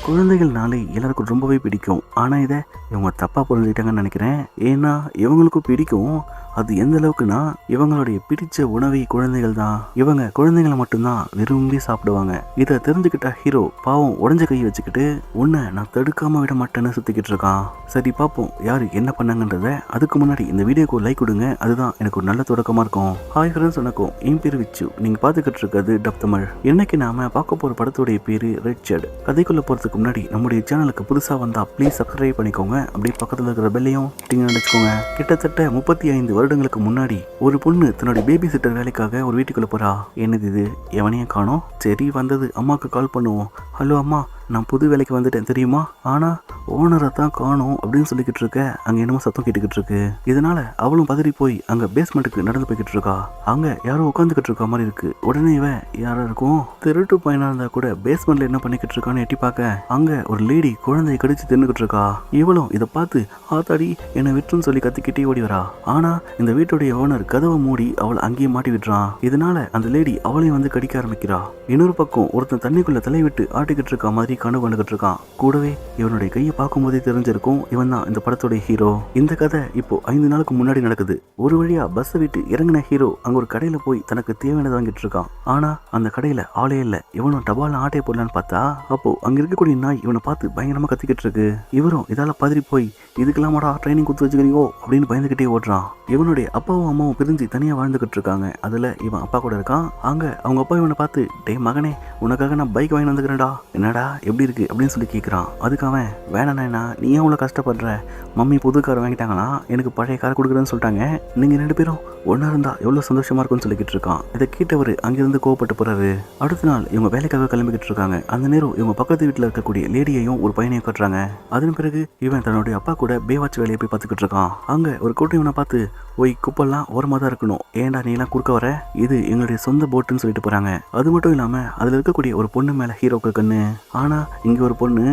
குழந்தைகள்னாலே எல்லாருக்கும் ரொம்பவே பிடிக்கும். ஆனால் இதை இவங்க தப்பாக புரிஞ்சுக்கிட்டாங்கன்னு நினைக்கிறேன். ஏன்னா இவங்களுக்கும் பிடிக்கும். அது எந்த அளவுக்குன்னா இவங்களுடைய பிடிச்ச உணவை குழந்தைகள் தான். இவங்க குழந்தைகளை மட்டும்தான் விரும்பி சாப்பிடுவாங்க. இதை தெரிஞ்சுக்கிட்ட ஹீரோ பாவம் உடஞ்ச கை வச்சுக்கிட்டு உன்னை நான் தடுக்காம விட மாட்டேன்னு சுத்திக்கிட்டு இருக்கான். சரி பார்ப்போம் யாரு என்ன பண்ணாங்கன்றத. அதுக்கு முன்னாடி இந்த வீடியோக்கு லைக் கொடுங்க, அதுதான் எனக்கு ஒரு நல்ல தொடக்கமா இருக்கும். ஹாய் ஃப்ரெண்ட்ஸ், வணக்கம். என் பேர் விச்சு. நீங்க பாத்துக்கிட்டு இருக்கிறது டப் தமிழ். இன்னைக்கு நாம பார்க்க போற படத்துடைய பேரு ரெட் ஷெட். கதைக்குள்ள போறதுக்கு முன்னாடி நம்முடைய சேனலுக்கு புதுசா வந்தா ப்ளீஸ் சப்ஸ்கிரைப் பண்ணிக்கோங்க. அப்படியே பக்கத்துல இருக்கிற பெல்லையும் நினைச்சுக்கோங்க. கிட்டத்தட்ட 35 வருடங்களுக்கு முன்னாடி ஒரு பொண்ணு தன்னுடைய பேபி சிட்டர் வேலைக்காக ஒரு வீட்டுக்குள்ள போறா. என்னது இது, எவனையும் காணோம். சரி வந்தது அம்மாவுக்கு கால் பண்ணுவோம். ஹலோ அம்மா, நான் புது வேலைக்கு வந்துட்டேன் தெரியுமா, ஆனா ஓனரை தான் காணோம் அப்படின்னு சொல்லிக்கிட்டு இருக்க. அங்க என்னமோ சத்தம் கேட்டுக்கிட்டு இருக்கு. இதனால அவளும் பதறி போய் அங்க பேஸ்மெண்ட்டுக்கு நடந்து போய்கிட்டு இருக்கா. அங்க யாரோ உட்காந்துக்கிட்டு இருக்க மாதிரி இருக்கு. உடனே இவன் யாரா இருக்கும், திருட்டு பையனா இருந்தா கூட பேஸ்மெண்ட்ல என்ன பண்ணிக்கிட்டு இருக்கான்னு எட்டி பார்க்க அங்க ஒரு லேடி குழந்தைய கடிச்சு தின்னுக்கிட்டு இருக்கா. இவளும் இதை பார்த்து ஆத்தாடி என்னை விட்டுன்னு சொல்லி கத்திக்கிட்டே ஓடி வரா. ஆனா இந்த வீட்டுடைய ஓனர் கதவை மூடி அவளை அங்கேயே மாட்டி விட்டுறான். இதனால அந்த லேடி அவளையும் வந்து கடிக்க ஆரம்பிக்கிறா. இன்னொரு பக்கம் ஒருத்தன் தண்ணிக்குள்ள தலை விட்டு ஆட்டிக்கிட்டு இருக்க மாதிரி கனவு கண்டுகிட்டு இருக்கான். கூடவே இவனுடைய கையை பார்க்கும் போதே தெரிஞ்சிருக்கும் இவன் தான் இந்த படத்துடைய ஹீரோ. இந்த கதை இப்போ 5 நாளுக்கு முன்னாடி நடக்குது. ஒரு வழியா பஸ் விட்டு இறங்கின ஹீரோ அங்க ஒரு கடையில போய் தனக்கு தேவையானது வாங்கிட்டு இருக்கான். ஆனா அந்த கடையில ஆளே இல்ல. இவனும் டபால்னு ஆட்டையை போடலான்னு பார்த்தா அப்போ அங்க இருக்கக்கூடிய நாய் இவனை பார்த்து பயங்கரமா கத்திக்கிட்டு இருக்கு. இவரும் இதால பதறி போய் இதுக்கெல்லாமடா ட்ரைனிங் கொடுத்து வச்சுக்கிறீங்கோ அப்படின்னு பயந்துகிட்டே ஓடுறான். இவனுடைய அப்பாவும் அம்மாவும் பிரிஞ்சு தனியா வாழ்ந்துகிட்டு இருக்காங்க. அதுல இவன் அப்பா கூட இருக்கான். அங்க அவங்க அப்பா இவனை பார்த்து டே மகனே, உனக்காக நான் பைக் வாங்கி வந்துக்கிறேன்டா, என்னடா எப்படி இருக்கு அப்படின்னு சொல்லி கேட்குறான். அதுக்கு அவன் வேணாண்ணா, நீ ஏன் அவ்வளோ கஷ்டப்படுற, மம்மி புது கார் வாங்கிட்டாங்கன்னா எனக்கு பழைய கார் கொடுக்குறேன்னு சொல்லிட்டாங்க, நீங்க 2 பேரும் ஒன்னா இருந்தா எவ்வளவு சந்தோஷமா இருக்கும்னு சொல்லிக்கிட்டு இருக்கான். இதை கேட்டவர் அங்கிருந்து கோவப்பட்டு போறாரு. அடுத்த நாள் இவங்க வேலைக்காக கிளம்பிக்கிட்டு இருக்காங்க. அந்த நேரம் இவங்க பக்கத்து வீட்டுல இருக்கக்கூடிய லேடியையும் ஒரு பையனையும் கட்டுறாங்க. அதன் பிறகு இவன் தன்னுடைய அப்பா கூட பேவாட்ச் வேலையை போய் பார்த்துக்கிட்டு இருக்கான். அங்க ஒரு கூட்டம் இவனை பார்த்து ஓய் குப்பெல்லாம் ஓரமா தான் இருக்கணும், ஏன்டா நீ எல்லாம் குறுக்க வர, இது எங்களுடைய சொந்த போட்டுன்னு சொல்லிட்டு போறாங்க. அது மட்டும் இல்லாம அதுல இருக்கக்கூடிய ஒரு பொண்ணு மேல ஹீரோக்கு கண்ணு. ஆனா இங்க ஒரு பொண்ணு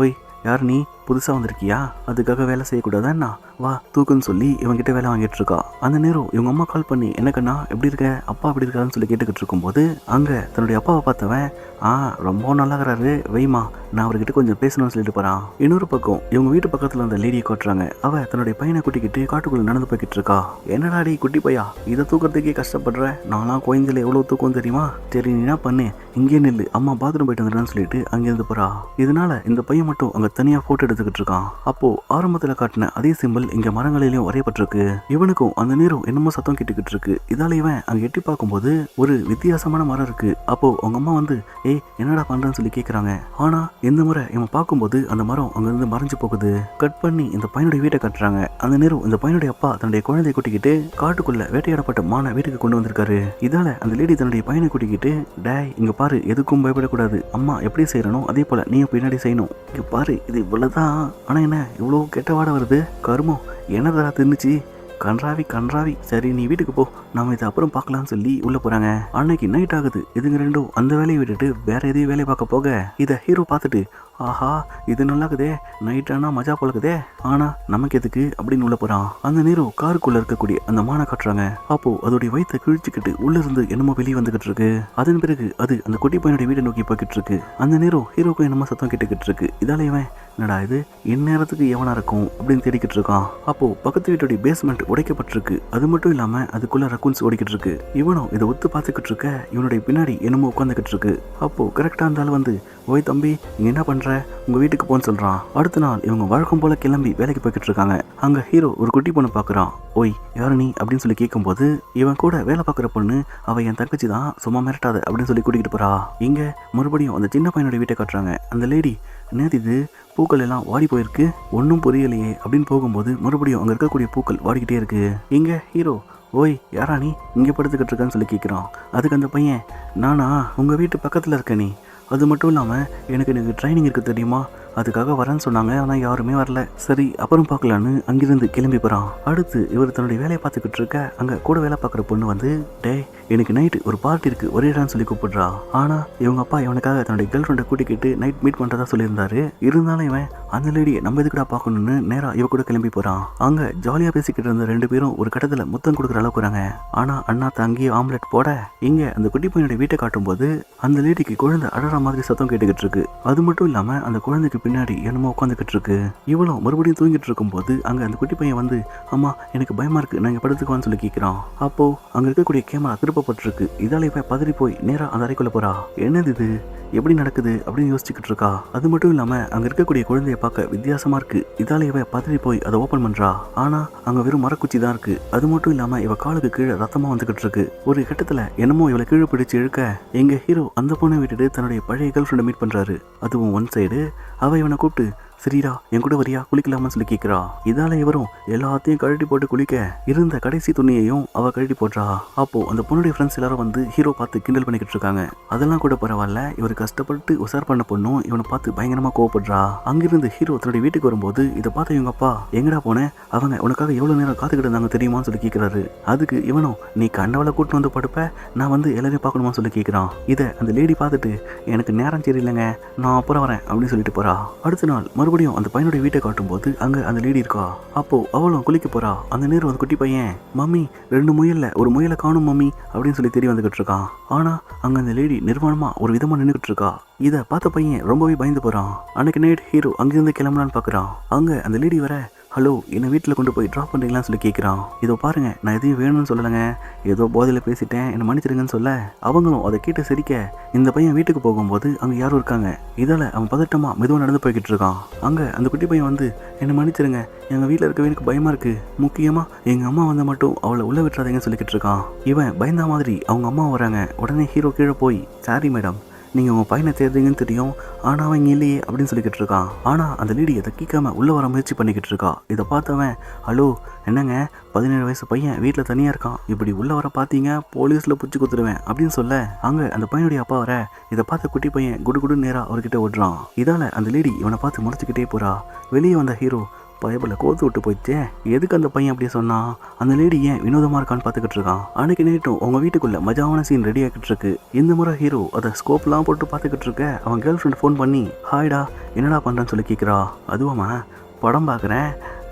ஓய் யார் நீ, புதுசாக வந்திருக்கியா, அதுக்காக வேலை செய்யக்கூடாதுன்னா வா தூக்குன்னு சொல்லி இவங்கிட்ட வேலை வாங்கிட்டு இருக்கா. அந்த நேரம் இவங்க அம்மா கால் பண்ணி என்ன கண்ணா எப்படி இருக்க, அப்பா எப்படி இருக்காருன்னு சொல்லி கேட்டுக்கிட்டு இருக்கும்போது அங்க தன்னுடைய அப்பாவை பார்த்தவன் ரொம்ப நல்லாகிறாரு வைமா, நான் அவர்கிட்ட கொஞ்சம் பேசணும்னு சொல்லிட்டு போறான். இன்னொரு பக்கம் இவங்க வீட்டு பக்கத்துல அந்த லேடியை காட்டுறாங்க. அவ தன்னுடைய பையனை கூட்டிக்கிட்டு காட்டுக்குள்ள நடந்து போய்கிட்டு இருக்கா. என்னடாடி குட்டி பையா, இதை தூக்கிறதுக்கே கஷ்டப்படுற, நான்லாம் கோயந்தில எவ்வளவு தூக்கம் தெரியுமா, சரி நீ என்ன பண்ணு இங்கே நில்லு, அம்மா பாத்ரூம் போயிட்டு வந்துடுன்னு சொல்லிட்டு அங்கிருந்து போறா. இதனால இந்த பையன் மட்டும் அங்க தனியா போட்டோ எடுத்துக்கிட்டு இருக்கான். அப்போ ஆரம்பத்துல காட்டின அதே சிம்பிள் இங்க மரங்களிலும் வரையப்பட்டிருக்கு. இவனுக்கும் அந்த நேரம் என்னமோ சத்தம் கேட்டுக்கிட்டு இருக்கு. இதால இவன் அங்க எட்டி பார்க்கும்போது ஒரு வித்தியாசமான மரம் இருக்கு. அப்போ அவங்க அம்மா வந்து ஏய் என்னடா பண்றேன்னு சொல்லி கேக்குறாங்க. ஆனா இந்த முறை இவன் பார்க்கும்போது அந்த மரம் அங்க இருந்து மறைஞ்சு போகுது. கட் பண்ணி இந்த பையனுடைய வீட்டை கட்டுறாங்க. அந்த நேரம் இந்த பையனுடைய அப்பா தன்னுடைய குழந்தையை கூட்டிக்கிட்டு காட்டுக்குள்ள வேட்டையாடப்பட்ட மான வீட்டுக்கு கொண்டு வந்திருக்காரு. இதால அந்த லேடி தன்னுடைய பையனை கூட்டிக்கிட்டு டேய் இங்க பாரு, எதுக்கும் பயப்படக்கூடாது, அம்மா எப்படி செய்யறனோ அதே போல நீயும் பின்னாடி செய்யணும், இங்க பாரு இது இவ்வளவுதான், ஆனா என்ன இவ்வளவு கெட்ட வாட வருது, கருமம் என்னதா தின்னுச்சு, கன்றாவி, சரி நீ வீட்டுக்கு போ, நாம இதை அப்புறம் பார்க்கலாம்னு சொல்லி உள்ள போறாங்க. அன்னைக்கு நைட் ஆகுது. இதுங்க ரெண்டும் அந்த வேலையை விட்டுட்டு வேற எதையும் வேலையை பார்க்க போக இதை ஹீரோ பார்த்துட்டு ஆஹா இது நல்லாக்குதே, நைட் ஆனா மஜா போலக்குதே, ஆனா நமக்கு எதுக்கு அப்படின்னு உள்ள போறான். அந்த நேரம் காருக்குள்ள இருக்கக்கூடிய அந்த மானை காட்டுறாங்க. அப்போ அதோடைய வயிற்றை கிழிச்சுக்கிட்டு உள்ள இருந்து என்னமோ வெளியே வந்துகிட்டு இருக்கு. அதன் பிறகு அது அந்த குட்டி பையனுடைய வீட்டை நோக்கி போய்கிட்டு இருக்கு. அந்த நேரம் ஹீரோக்கும் என்னமோ சத்தம் கேட்டுக்கிட்டு இருக்கு. இதால இவன் என்னடா இது இந்நேரத்துக்கு எவனா இருக்கும் அப்படின்னு தேடிக்கிட்டு இருக்கான். அப்போ பக்கத்து வீட்டுடைய பேஸ்மெண்ட் உடைக்கப்பட்டிருக்கு. அது மட்டும் இல்லாம அதுக்குள்ள ரக்கூன்ஸ் ஓடிக்கிட்டு இருக்கு. இவனும் இதை ஒத்து பார்த்துக்கிட்டு இருக்க இவனுடைய பின்னாடி என்னமோ உட்காந்துக்கிட்டு இருக்கு. அப்போ கரெக்டா இருந்தாலும் வந்து ஓய் தம்பி நீ என்ன பண்ற, உங்க வீட்டுக்கு போன்னு சொல்றான். அடுத்த நாள் இவங்க வழக்கம் போல கிளம்பி வேலைக்கு போய்கிட்டு இருக்காங்க. அங்க ஹீரோ ஒரு குட்டி பொண்ணு பாக்குறான். ஓய் யாரு நீ அப்படின்னு சொல்லி கேட்கும்போது இவன் கூட வேலை பார்க்குற பொண்ணு அவ என் தங்கச்சி தான், சும்மா மிரட்டாத அப்படின்னு சொல்லி கூட்டிகிட்டு போறா. இங்க மறுபடியும் அந்த சின்ன பையனோட வீட்டை காட்டுறாங்க. அந்த லேடி நேத்து இது பூக்கள் எல்லாம் வாடி போயிருக்கு, ஒன்றும் புரியலையே அப்படின்னு போகும்போது மறுபடியும் அங்க இருக்கக்கூடிய பூக்கள் வாடிக்கிட்டே இருக்கு. இங்க ஹீரோ ஓய் யாரா நீ இங்கே படுத்துக்கிட்டு இருக்கான்னு சொல்லி கேட்குறான். அதுக்கு அந்த பையன் நானா உங்கள் வீட்டு பக்கத்தில் இருக்க நீ, அது மட்டும் இல்லாமல் எனக்கு ட்ரைனிங் இருக்குது தெரியுமா, அதுக்காக வரேன்னு சொன்னாங்க, ஆனால் யாருமே வரல, சரி அப்புறம் பார்க்கலான்னு அங்கிருந்து கிளம்பி போகிறான். அடுத்து இவர் தன்னுடைய வேலையை பார்த்துக்கிட்டு இருக்க அங்கே கூட வேலை பார்க்குற பொண்ணு வந்து டேய் எனக்கு நைட்டு ஒரு பார்ட்டி இருக்கு ஒரே இடம்னு சொல்லி கூப்பிடுறா. ஆனா இவங்க அப்பா இவனுக்காக தன்னுடைய கேர்ள் ஃப்ரெண்டை கூட்டிக்கிட்டு நைட் மீட் பண்றதா சொல்லியிருந்தாரு. இருந்தாலும் இவன் அந்த லேடியை நம்ம எதுக்குடா பார்க்கணும்னு நேரா இவ கூட கிளம்பி போறான். அங்க ஜாலியா பேசிக்கிட்டு இருந்த 2 பேரும் ஒரு கட்டத்துல முத்தம் கொடுக்குற அளவுக்கு வராங்க. ஆனா அண்ணா தங்கி ஆம்லெட் போட இங்க அந்த குட்டி பையனுடைய வீட்டை காட்டும் போது அந்த லேடிக்கு குழந்தை அழற மாதிரி சத்தம் கேட்டுக்கிட்டு இருக்கு. அது மட்டும் இல்லாம அந்த குழந்தைக்கு பின்னாடி என்னமோ உட்காந்துக்கிட்டு இருக்கு. இவளும் மறுபடியும் தூங்கிட்டு இருக்கும் போது அங்க அந்த குட்டி பையன் வந்து அம்மா எனக்கு பயமா இருக்கு நான் இங்க படுத்துக்குவான்னு சொல்லி கேட்கிறான். அப்போ அங்க இருக்கக்கூடிய கேமரா திருப்பப்பட்டிருக்கு. இதால இவ பதறி போய் நேரா அந்த அறைக்குள்ள போறா. என்னது இது எப்படி நடக்குது அப்படின்னு யோசிச்சுக்கிட்டு இருக்கா. அது மட்டும் இல்லாம அங்க இருக்கக்கூடிய குழந்தைய பார்க்க வித்தியாசமா இருக்கு. இதால இவ பதறி போய் அதை ஓபன் பண்றா. ஆனா அங்க வெறும் மரக்குச்சி தான் இருக்கு. அது மட்டும் இல்லாம இவ காலுக்கு கீழே ரத்தமா வந்துகிட்டு இருக்கு. ஒரு கட்டத்துல என்னமோ இவளை கீழே பிடிச்சு இழுக்க எங்க ஹீரோ அந்த பொண்ணை விட்டுட்டு தன்னுடைய பழைய கேர்ள் ஃப்ரெண்டை மீட் பண்றாரு. அதுவும் ஒன் சைடு. அவ இவனை கூப்பிட்டு சரிடா என் கூட வரியா குளிக்கலாமான்னு சொல்லி கேட்கிறா. இதால இவரும் எல்லாத்தையும் கழட்டி போட்டு குளிக்க இருந்த கடைசி துணியையும் அவ கழட்டி போடுறா. அப்போ அந்த பொண்ணுடைய ஃப்ரெண்ட்ஸ் எல்லாரும் வந்து ஹீரோ பார்த்து கிண்டல் பண்ணிக்கிட்டு இருக்காங்க. அதெல்லாம் கூட பரவாயில்ல, இவர் கஷ்டப்பட்டு உசார் பண்ண பொண்ணும் இவனை பார்த்து பயங்கரமா கோவப்படுறா. அங்கிருந்து ஹீரோ தன்னுடைய வீட்டுக்கு வரும்போது இதை பார்த்த இவங்க அப்பா எங்கடா போனேன் அவங்க உனக்காக எவ்வளவு நேரம் காத்துக்கிட்டு இருந்தாங்க தெரியுமான்னு சொல்லி கேட்கிறாரு. அதுக்கு இவனும் நீ கண்டவளை கூட்டு வந்து படுப்ப நான் வந்து எல்லாரையும் பார்க்கணுமான்னு சொல்லி கேட்கிறான். இதை அந்த லேடி பார்த்துட்டு எனக்கு நேரம் சரியில்லைங்க நான் அப்புறம் வரேன் அப்படின்னு சொல்லிட்டு போறா. அடுத்த நாள் மறுபடியும் அந்த பையனுடைய வீட்டை காட்டும் போது அங்க அந்த லேடி இருக்கா. அப்போ அவளும் குளிக்க போறா. அந்த நேரம் அந்த குட்டி பையன் மம்மி 2 முயல்ல ஒரு முயலை காணும் மம்மி அப்படின்னு சொல்லி தெரிய வந்துகிட்டு இருக்கான். ஆனா அங்க அந்த லேடி நிர்வாணமா ஒரு விதமா நின்றுகிட்டு இருக்கா. இதை பார்த்த பையன் ரொம்பவே பயந்து போறான். அன்னைக்கு நைட் ஹீரோ அங்கிருந்து கிளம்பலான்னு பாக்குறான். அங்க அந்த லேடி வர ஹலோ என்னை வீட்டில் கொண்டு போய் ட்ராப் பண்ணுறீங்களான்னு சொல்லி கேட்குறான். இதோ பாருங்க நான் எதையும் வேணும்னு சொல்லலைங்க, ஏதோ போதையில் பேசிட்டேன் என்னை மன்னிச்சிருங்கன்னு சொல்ல அவங்களும் அதை கேட்டு சிரிக்க இந்த பையன் வீட்டுக்கு போகும்போது அங்கே யாரும் இருக்காங்க. இதால் அவன் பதட்டமாக மெதுவாக நடந்து போய்கிட்டு இருக்கான். அங்கே அந்த குட்டி பையன் வந்து என்னை மன்னிச்சிருங்க எங்கள் வீட்டில் இருக்கவே எனக்கு பயமாக இருக்குது, முக்கியமாக எங்கள் அம்மா வந்தால் மட்டும் அவளை உள்ளே விட்டுறாதீங்கன்னு சொல்லிக்கிட்டு இருக்கான். இவன் பயந்த மாதிரி அவங்க அம்மா வராங்க. உடனே ஹீரோ கீழே போய் சாரி மேடம் நீங்கள் உங்கள் பையனை தேடுறீங்கன்னு தெரியும் ஆனால் அவன் இங்கே இல்லையே அப்படின்னு சொல்லிக்கிட்டு இருக்கான். ஆனால் அந்த லேடி அதை கேட்காம உள்ளே வர முயற்சி பண்ணிக்கிட்டு இருக்கா. இதை பார்த்தவன் ஹலோ என்னங்க 17 வயசு பையன் வீட்டில் தனியாக இருக்கான், இப்படி உள்ளே வர பார்த்தீங்க போலீஸில் பிடிச்சி கொடுத்துருவேன் அப்படின்னு சொல்ல அங்கே அந்த பையனுடைய அப்பா வர இதை பார்த்த குட்டி பையன் குடு நேராக அவர்கிட்ட ஓடுறான். இதால் அந்த லேடி இவனை பார்த்து முறைச்சிக்கிட்டே போகிறா. வெளியே வந்த ஹீரோ பயபில் கோத்து விட்டு போயிடுச்சே எதுக்கு அந்த பையன் அப்படியே சொன்னான், அந்த லேடி ஏன் வினோதமாக இருக்கான்னு பார்த்துக்கிட்டு இருக்கான். அன்னைக்கு நைட்டும் அவங்க வீட்டுக்குள்ள மஜாவான சீன் ரெடி ஆகிட்டு இருக்கு. இந்த முறை ஹீரோ அதை ஸ்கோப்லாம் போட்டு பார்த்துக்கிட்டு இருக்க அவன் கேர்ள் ஃப்ரெண்ட் ஃபோன் பண்ணி ஹாய்டா என்னடா பண்ணுறேன்னு சொல்லி கேட்குறா. அதுவாமா படம் பார்க்குறேன்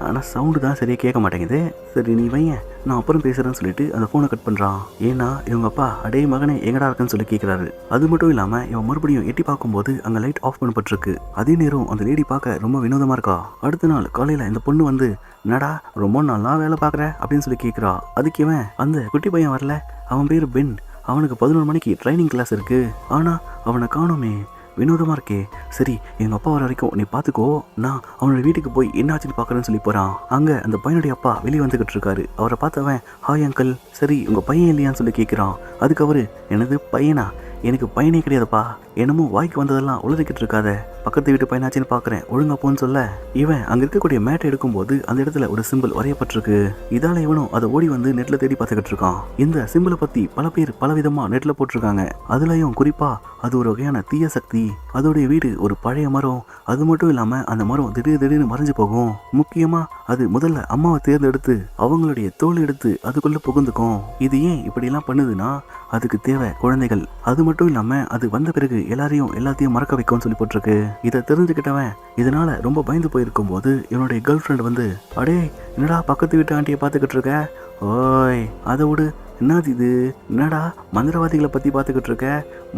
ஆனால் சவுண்டு தான் சரியாக கேட்க மாட்டேங்குது, சரி நீ வையன் நான் அப்புறம் பேசுகிறேன்னு சொல்லிட்டு அந்த ஃபோனை கட் பண்ணுறான். ஏன்னா இவங்க அப்பா அடே மகனே எங்கடா இருக்குன்னு சொல்லி கேட்குறாரு. அது மட்டும் இல்லாமல் இவன் மறுபடியும் எட்டி பார்க்கும்போது அங்கே லைட் ஆஃப் பண்ணப்பட்டிருக்கு. அதே நேரம் அந்த லேடி பார்க்க ரொம்ப வினோதமாக இருக்கா. அடுத்த நாள் காலையில் இந்த பொண்ணு வந்து என்னடா ரொம்ப நல்லா வேலை பார்க்குற அப்படின்னு சொல்லி கேட்குறா. அதுக்கு இவன் அந்த குட்டி பையன் வரல, அவன் பேர் பென், அவனுக்கு 11 மணிக்கு ட்ரைனிங் கிளாஸ் இருக்குது ஆனால் அவனை காணோமே வினோதமாக இருக்கே, சரி எங்கள் அப்பா வர வரைக்கும் நீ பார்த்துக்கோ நான் அவனோட வீட்டுக்கு போய் என்னாச்சுன்னு பார்க்குறேன்னு சொல்லி போகிறான். அங்கே அந்த பையனுடைய அப்பா வெளியே வந்துக்கிட்டு இருக்காரு. அவரை பார்த்தவன் ஹாய் அங்கிள் சரி உங்கள் பையன் இல்லையான்னு சொல்லி கேட்குறான். அதுக்கு அவரு எனது பையனா எனக்கு பையனே கிடையாதுப்பா, என்னமோ வாய்க்கு வந்ததெல்லாம் உளறிக்கிட்டு இருக்காத, பக்கத்து வீட்டு பையனாச்சின்னு பார்க்குறேன் ஒழுங்கா போன்னு சொல்ல இவன் அங்கே இருக்கக்கூடிய மேட்டை எடுக்கும்போது அந்த இடத்துல ஒரு சிம்பிள் வரையப்பட்டிருக்கு. இதால இவனும் அதை ஓடி வந்து நெட்டில் தேடி பார்த்துக்கிட்டு இருக்கான். இந்த சிம்பிளை பற்றி பல பேர் பலவிதமாக நெட்டில் போட்டிருக்காங்க. அதுலயும் குறிப்பாக அது ஒரு வகையான தீய சக்தி, அதோடைய வீடு ஒரு பழைய மரம், அது மட்டும் இல்லாமல் அந்த மரம் திடீர்னு மறைஞ்சு போகும். முக்கியமாக அது முதல்ல அம்மாவை தேர்ந்தெடுத்து அவங்களுடைய தோல் எடுத்து அதுக்குள்ளே புகுந்துக்கும். இது ஏன் இப்படிலாம் பண்ணுதுன்னா அதுக்கு தேவை குழந்தைகள், அது மட்டும் இல்லாமல் அது வந்த பிறகு எல்லாத்தையும் மறக்க வைக்கும்னு சொல்லி போட்டிருக்கு. இதை தெரிஞ்சுக்கிட்டவன் இதனால ரொம்ப பயந்து போயிருக்கும் போது இவனுடைய கேர்ள் ஃப்ரெண்ட் வந்து அடே என்னடா பக்கத்து வீட்டு ஆண்டியை பார்த்துக்கிட்டு இருக்க, ஓய் அதை விடு என்னது இது என்னடா மந்திரவாதிகளை பற்றி பார்த்துக்கிட்டு இருக்க,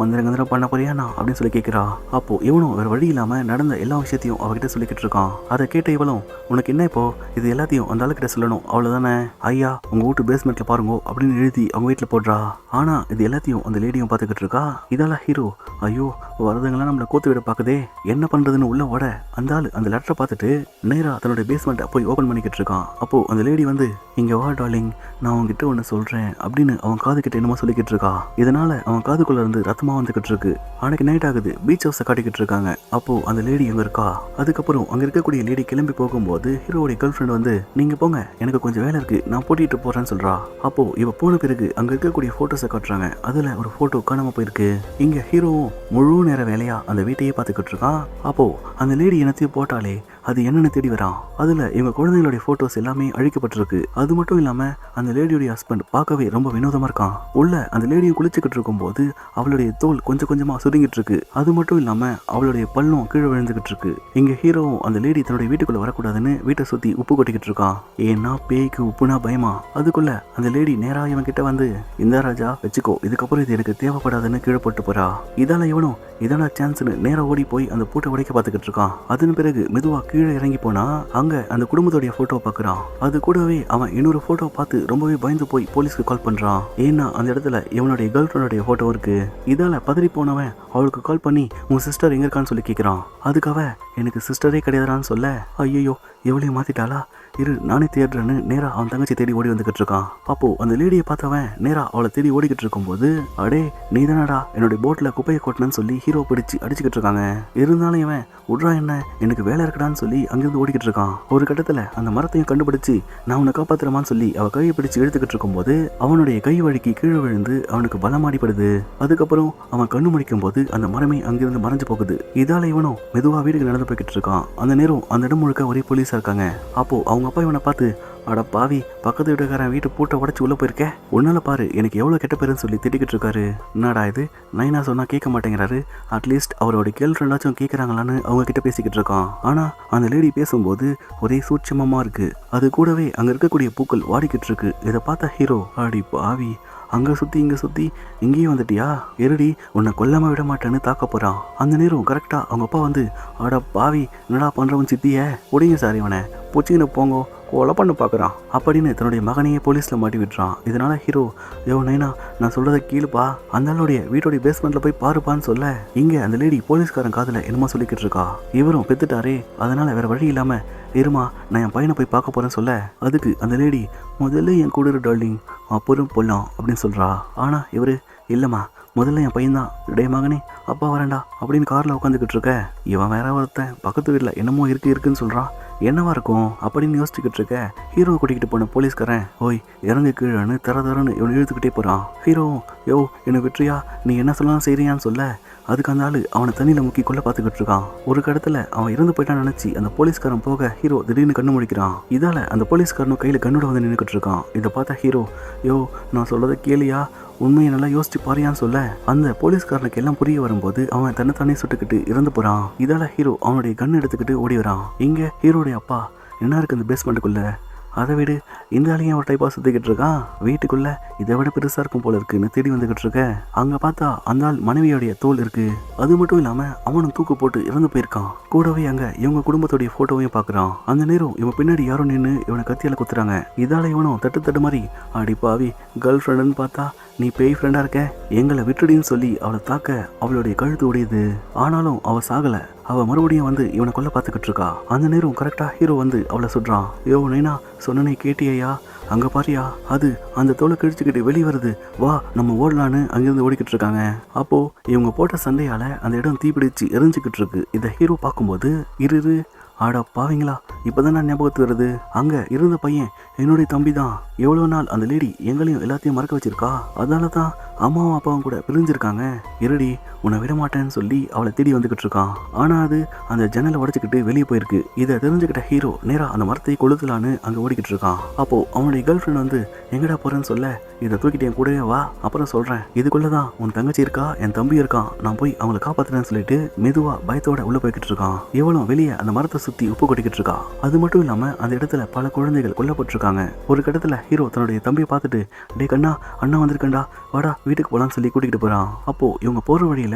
மந்திரம் பண்ண போறியாண்ணா அப்படின்னு சொல்லி கேட்குறா. அப்போ இவனும் வேறு வழி இல்லாமல் நடந்த எல்லா விஷயத்தையும் அவகிட்ட சொல்லிக்கிட்டு இருக்கான். அதை கேட்ட இவளும் உனக்கு என்ன இப்போ இது எல்லாத்தையும் அந்த ஆளுக்கிட்ட சொல்லணும் அவ்வளோதானே, ஐயா உங்கள் வீட்டு பேஸ்மெண்ட்டில் பாருங்கோ அப்படின்னு எழுதி அவங்க வீட்டில் போடுறா. ஆனால் இது எல்லாத்தையும் அந்த லேடியும் பார்த்துக்கிட்டு இருக்கா. இதெல்லாம் ஹீரோ ஐயோ வரதுங்களாம் நம்மளை கோத்து விட பார்க்குதே என்ன பண்ணுறதுன்னு உள்ள ஓட அந்த ஆள் அந்த லெட்டரை பார்த்துட்டு நேராக தன்னோட பேஸ்மெண்ட்டை போய் ஓப்பன் பண்ணிக்கிட்டு இருக்கான். அப்போது அந்த லேடி வந்து இங்கே வா டார்லிங் நான் அவங்ககிட்ட ஒன்று சொல்கிறேன் அப்படின்னு அவன் காது கிட்ட என்னமோ சொல்லிக்கிட்டு இருக்கா. இதனால அவன் காதுக்குள்ள இருந்து ரத்தமா வந்துகிட்டு இருக்கு. அன்னைக்கு நைட் ஆகுது, பீச் ஹவுஸை காட்டிக்கிட்டு இருக்காங்க. அப்போ அந்த லேடி எங்க இருக்கா. அதுக்கப்புறம் அங்க இருக்கக்கூடிய லேடி கிளம்பி போகும்போது ஹீரோடைய கேர்ள் ஃப்ரெண்ட் வந்து நீங்க போங்க எனக்கு கொஞ்சம் வேலை இருக்கு நான் போட்டிட்டு போறேன்னு சொல்றா. அப்போ இவ போன பிறகு அங்க இருக்கக்கூடிய போட்டோஸை காட்டுறாங்க. அதுல ஒரு போட்டோ காணாம போயிருக்கு. இங்க ஹீரோவும் முழு நேர வேலையா அந்த வீட்டையே பார்த்துக்கிட்டு இருக்கான். அப்போ அந்த லேடி என்னத்தையும் போட்டாலே அது என்னன்னு தேடி வரான். அதுல இவங்க குழந்தைகளுடைய போட்டோஸ் எல்லாமே அழிக்கப்பட்டிருக்கு. அது மட்டும் இல்லாம அந்த லேடியோட ஹஸ்பண்ட் பார்க்கவே ரொம்ப வினோதமா இருக்கான். உள்ள அந்த லேடியும் குளிச்சுக்கிட்டு இருக்கும் போது அவளுடைய தோல் கொஞ்சம் கொஞ்சமா சுருங்கிட்டு இருக்கு. அது மட்டும் இல்லாம அவளுடைய பல்லும் கீழே விழுந்துகிட்டு இருக்கு. இங்க ஹீரோவும் அந்த லேடி தன்னுடைய வீட்டுக்குள்ள வரக்கூடாதுன்னு வீட்டை சுத்தி உப்பு கொட்டிக்கிட்டு இருக்கான். ஏன்னா பேய்க்கு உப்புனா பயமா. அதுக்குள்ள அந்த லேடி நேரா இவன் கிட்ட வந்து, இந்த ராஜா வச்சுக்கோ, இதுக்கப்புறம் இது எனக்கு தேவைப்படாதுன்னு கீழே போட்டு போறா. இதால இவனும் இதான சான்ஸ்னு நேரா ஓடி போய் அந்த பூட்டை உடைக்க பார்த்துக்கிட்டு இருக்கான். அதன் பிறகு மெதுவா கீழே இறங்கி போனா அங்க அந்த குடும்பத்தோடைய போட்டோவை பாக்குறான். அது கூடவே அவன் இன்னொரு போட்டோ பார்த்து ரொம்பவே பயந்து போய் போலீஸ்க்கு கால் பண்றான். ஏன்னா அந்த இடத்துல இவனுடைய கேர்ள் ஃப்ரெண்டோடைய போட்டோ இருக்கு. இதால பதறி போனவன் அவளுக்கு கால் பண்ணி உன் சிஸ்டர் எங்க இருக்கான்னு சொல்லி கேட்கிறான். அதுக்காக எனக்கு சிஸ்டரே கிடையாதுன்னு சொல்ல, ஐயோ எவ்வளையும் மாத்திட்டாளா, இரு நானே தேடுறேன்னு நேரா அவன் தங்கச்சி தேடி ஓடி வந்துகிட்டு இருக்கான். அப்போ அந்த லேடியை பார்த்தவன் நேரா அவளை தேடி ஓடிக்கிட்டு இருக்கும் போது, அடே நீ தானடா என்னுடைய போட்ல குப்பையை கொட்டினு சொல்லி ஹீரோ பிடிச்சு அடிச்சுக்கிட்டு இருக்காங்க. இருந்தாலும் இவன் உட்ரா என்ன, எனக்கு வேலை இருக்கடான்னு சொல்லி அங்கிருந்து ஓடிக்கிட்டு இருக்கான். ஒரு கட்டத்துல அந்த மரத்தையும் கண்டுபிடிச்சு நான் உன்னை காப்பாத்துறமான்னு சொல்லி அவ கையை பிடிச்சு இழுத்துக்கிட்டு இருக்கும் போது அவனுடைய கை வழுக்கி கீழே விழுந்து அவனுக்கு பலமாடிப்படுது. அதுக்கப்புறம் அவன் கண்ணு முடிக்கும் போது அந்த மரமே அங்கிருந்து மறைஞ்சு போகுது. இதால இவனும் மெதுவா வீட்டுக்கு நடந்து போய்கிட்டு இருக்கான். அந்த நேரம் அந்த இடம் முழுக்க ஒரே போலீஸா இருக்காங்க. அப்போ அவங்க அப்பா இவனை பார்த்து, அட பாவி, பக்கத்து வீட்டுக்காரன் வீட்டு பூட்டை உடச்சு உள்ள போயிருக்க, உன்னால பாரு எனக்கு எவ்வளவு கெட்ட பேருன்னு சொல்லி திட்டிக்கிட்டு இருக்காரு. என்னடா இது, நைனா சொன்னா கேட்க மாட்டேங்கிறாரு, அட்லீஸ்ட் அவரோட கேர்ள் ஃப்ரெண்டாச்சும் கேட்கறாங்களான்னு அவங்க கிட்ட பேசிக்கிட்டு இருக்கான். ஆனா அந்த லேடி பேசும்போது ஒரே சூட்சமமா இருக்கு. அது கூடவே அங்க இருக்கக்கூடிய பூக்கள் வாடிக்கிட்டு இருக்கு. இதை பார்த்த ஹீரோ, அடி பாவி, அங்க சுத்தி இங்க சுத்தி இங்கேயும் வந்துட்டியா, எருடி உன்னை கொல்லாம விட மாட்டேன்னு தாக்க போறான். அந்த நேரம் கரெக்டா அவங்க அப்பா வந்து, அட பாவி என்னடா பண்றவன் சித்திய, உடையும் சார் இவனை பூச்சின்னு போங்கோ, கொலை பண்ண பார்க்குறான் அப்படின்னு தன்னுடைய மகனையே போலீஸில் மாட்டி விட்டுறான். இதனால ஹீரோ, யோ நைனா நான் சொல்றதை கீழுப்பா, அந்த ஆளுடைய வீட்டோடைய பேஸ்மெண்ட்ல போய் பாருப்பான்னு சொல்ல, இங்க அந்த லேடி போலீஸ்காரன் காதுல என்னமோ சொல்லிக்கிட்டு இருக்கா. இவரும் பெத்துட்டாரே, அதனால வேற வழி இல்லாம இருமா நான் என் பையனை போய் பார்க்க போறேன்னு சொல்ல, அதுக்கு அந்த லேடி முதல்ல என் கூட டார்லிங் அப்புறம் போடலாம் அப்படின்னு சொல்றா. ஆனா இவரு, இல்லம்மா முதல்ல என் பையன் தான், டே மகனே அப்பா வரேன்டா அப்படின்னு கார்ல உட்காந்துக்கிட்டு இருக்க. இவன் வேற ஒருத்தன் பக்கத்து வீட்டில் என்னமோ இருக்குன்னு சொல்றான். என்னவா இருக்கும் அப்படின்னு யோசிச்சுக்கிட்டு இருக்க. ஹீரோ கூட்டிகிட்டு போன போலீஸ்காரன், ஓய் இறங்கு கீழேன்னு தரன்னு இவனை இழுத்துக்கிட்டே போறான். ஹீரோ, யோ என்ன விட்டுறியா, நீ என்ன சொல்லலாம் செய்யறியான்னு சொல்ல, அதுக்கு அந்த ஆளு அவனை தண்ணியில முக்கி கொள்ள பார்த்துக்கிட்டு இருக்கான். ஒரு கடத்துல அவன் இறந்து போயிட்டான்னு நினைச்சு அந்த போலீஸ்காரன் போக ஹீரோ திடீர்னு கண்ணு முடிக்கிறான். இதால அந்த போலீஸ்காரனும் கையில கண்ணோட வந்து நின்றுக்கிட்டு இருக்கான். இதை பார்த்த ஹீரோ, யோ நான் சொல்றதை கேளியா, உண்மையை நல்லா யோசிச்சு பாரியான்னு சொல்ல, அந்த போலீஸ்காரனுக்கு எல்லாம் புரிய வரும்போது அவன் தன்னைத்தானே சுட்டுக்கிட்டு இறந்து போறான். இதால ஹீரோ அவனுடைய கண் எடுத்துக்கிட்டு ஓடி வரான். இங்க ஹீரோடைய அப்பா, என்ன இருக்கு அந்த பேஸ்மெண்ட்டுக்குள்ள, அதை விட இந்த ஆளையும் ஒரு டைப்பாக சுற்றிக்கிட்டு இருக்கான், வீட்டுக்குள்ள இதை விட பெருசாக இருக்கும் போல இருக்குன்னு தேடி வந்துக்கிட்டு இருக்க. அங்கே பார்த்தா அந்த ஆள் மனைவியோடைய தோல் இருக்கு. அது மட்டும் இல்லாமல் அவனும் தூக்கு போட்டு இறந்து போயிருக்கான். கூடவே அங்கே இவங்க குடும்பத்துடைய ஃபோட்டோவையும் பார்க்குறான். அந்த நேரம் இவன் பின்னாடி யாரும் நின்று இவனை கத்தியால் குத்துறாங்க. இதால இவனும் தட்டு மாதிரி, அடி பாவி கேர்ள் ஃப்ரெண்டுன்னு பார்த்தா நீ பேய் ஃப்ரெண்டாக இருக்க, எங்களை விட்டுடின்னு சொல்லி அவளை தாக்க அவளுடைய கழுத்து உடையுது. ஆனாலும் அவள் சாகலை. அவள் மறுபடியும் வந்து இவனை கொல்ல பார்த்துக்கிட்டு இருக்கா. அந்த நேரம் கரெக்டாக ஹீரோ வந்து அவளை சுடுறான். யோ நைனா சொன்னனே கேட்டியா, அங்கே பாரியா, அது அந்த தோலை கிழிச்சுக்கிட்டு வெளியே வருது, வா நம்ம ஓடலான்னு அங்கிருந்து ஓடிக்கிட்டு இருக்காங்க. அப்போ இவங்க போட்ட சண்டையால அந்த இடம் தீப்பிடிச்சு எரிஞ்சுக்கிட்டு இருக்கு. இதை ஹீரோ பார்க்கும்போது, இரு ஆடா பாவீங்களா, இப்போதான் நான் ஞாபகத்து வருது, அங்கே இருந்த பையன் என்னுடைய தம்பி தான். எவ்வளோ நாள் அந்த லேடி எங்களையும் எல்லாத்தையும் மறக்க வச்சிருக்கா, அதனால தான் அம்மாவும் அப்பாவும் கூட பிரிஞ்சிருக்காங்க. இருடி உன்னை விட மாட்டேன்னு சொல்லி அவளை தேடி வந்துகிட்டு இருக்கான். ஆனா அது அந்த ஜன்னலை உடைச்சிக்கிட்டு வெளியே போயிருக்கு. இதை தெரிஞ்சுக்கிட்ட ஹீரோ நேரா அந்த மரத்தை கொளுத்தலான்னு அங்க ஓடிக்கிட்டு இருக்கான். அப்போ அவனுடைய கேர்ள் ஃப்ரெண்ட் வந்து, எங்கடா போறேன்னு சொல்ல, இதை தூக்கிட்டு என் கூடவே வா, அப்புறம் சொல்றேன், இதுக்குள்ளதான் உன் தங்கச்சி இருக்கா, என் தம்பி இருக்கான், நான் போய் அவங்களை காப்பாத்துறேன்னு சொல்லிட்டு மெதுவா பயத்தோட உள்ள போய்கிட்டு இருக்கான். இவளும் வெளியே அந்த மரத்தை சுத்தி உப்பு கொட்டிக்கிட்டு இருக்கா. அது மட்டும் இல்லாம அந்த இடத்துல பல குழந்தைகள் கொல்லப்பட்டிருக்காங்க. ஒரு கட்டத்துல ஹீரோ தன்னுடைய தம்பியை பார்த்துட்டு, டே கண்ணா அண்ணா வந்திருக்கண்டா, வாடா வீட்டுக்கு போலான்னு சொல்லி கூட்டிகிட்டு போறான். அப்போ இவங்க போற வழியில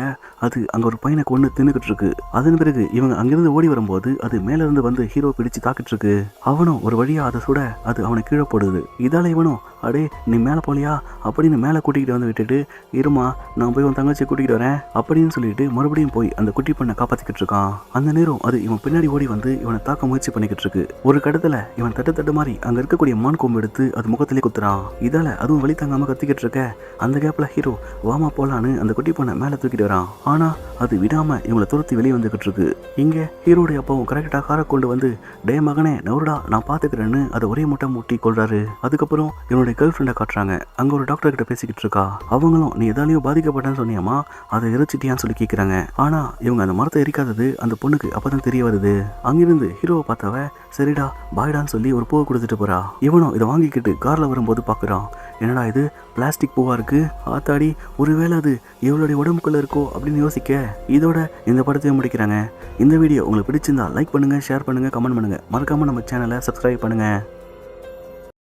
அது அங்க ஒரு பையனை கொண்டு தின்னுக்கிட்டு இருக்கு. அதன் பிறகு இவங்க அங்கிருந்து ஓடி வரும்போது அது மேல இருந்து வந்து ஹீரோ பிடிச்சு தாக்கிட்டு இருக்கு. அவனும் ஒரு வழியா அதை சுட அது அவனை கீழே போடுது. இதால இவனும், அடே நீ மேல போலியா அப்படின்னு மேல கூட்டிகிட்டு வந்து விட்டுட்டு, இருமா நான் போய் உன் தங்கச்சியை கூட்டிகிட்டு வரேன் அப்படின்னு சொல்லிட்டு மறுபடியும் போய் அந்த குட்டி பண்ணை காப்பாத்திக்கிட்டு இருக்கான். அந்த நேரம் அது இவன் பின்னாடி ஓடி வந்து இவனை தாக்க முயற்சி பண்ணிக்கிட்டு இருக்கு. ஒரு கடத்துல இவன் தட்டு மாதிரி அங்க இருக்கக்கூடிய மான் கொம்பு எடுத்து அது முகத்திலே குத்துறான். இதால அதுவும் வழி தாங்காம கத்திக்கிட்டு இருக்க. அந்த கேப்ல ஹீரோ வாமா போலான்னு அந்த குட்டி பண்ணை மேல தூக்கிட்டு வரான். ஆனா அது விடாம இவங்களை துரத்தி வெளியே வந்துகிட்டு இருக்கு. இங்க ஹீரோடைய அப்பாவும் கரெக்டா காரை கொண்டு வந்து, டே மகனே நவுருடா நான் பாத்துக்கிறேன்னு அதை ஒரே முட்டை மூட்டி கொள்றாரு. அதுக்கப்புறம் இவனுடைய அவங்களுடைய கேர்ள் ஃப்ரெண்டை காட்டுறாங்க. அங்க ஒரு டாக்டர் கிட்ட பேசிக்கிட்டு இருக்கா. அவங்களும் நீ எதாலையும் பாதிக்கப்பட்டேன்னு சொன்னியாமா, அதை எரிச்சிட்டியான்னு சொல்லி கேட்குறாங்க. ஆனா இவங்க அந்த மரத்தை எரிக்காதது அந்த பொண்ணுக்கு அப்பதான் தெரிய வருது. அங்கிருந்து ஹீரோவை பார்த்தவ சரிடா பாய்டான்னு சொல்லி ஒரு பூவை கொடுத்துட்டு போறா. இவனும் இதை வாங்கிக்கிட்டு கார்ல வரும்போது பாக்குறான். என்னடா இது பிளாஸ்டிக் பூவா இருக்கு, ஆத்தாடி ஒருவேளை அது இவளுடைய உடம்புக்குள்ள இருக்கோ அப்படின்னு யோசிக்க இதோட இந்த படத்தையும் முடிக்கிறாங்க. இந்த வீடியோ உங்களுக்கு பிடிச்சிருந்தா லைக் பண்ணுங்க, ஷேர் பண்ணுங்க, கமெண்ட் பண்ணுங்க. மறக்காம நம்ம சேனலை சப்ஸ்கிரைப் பண்ணுங்க.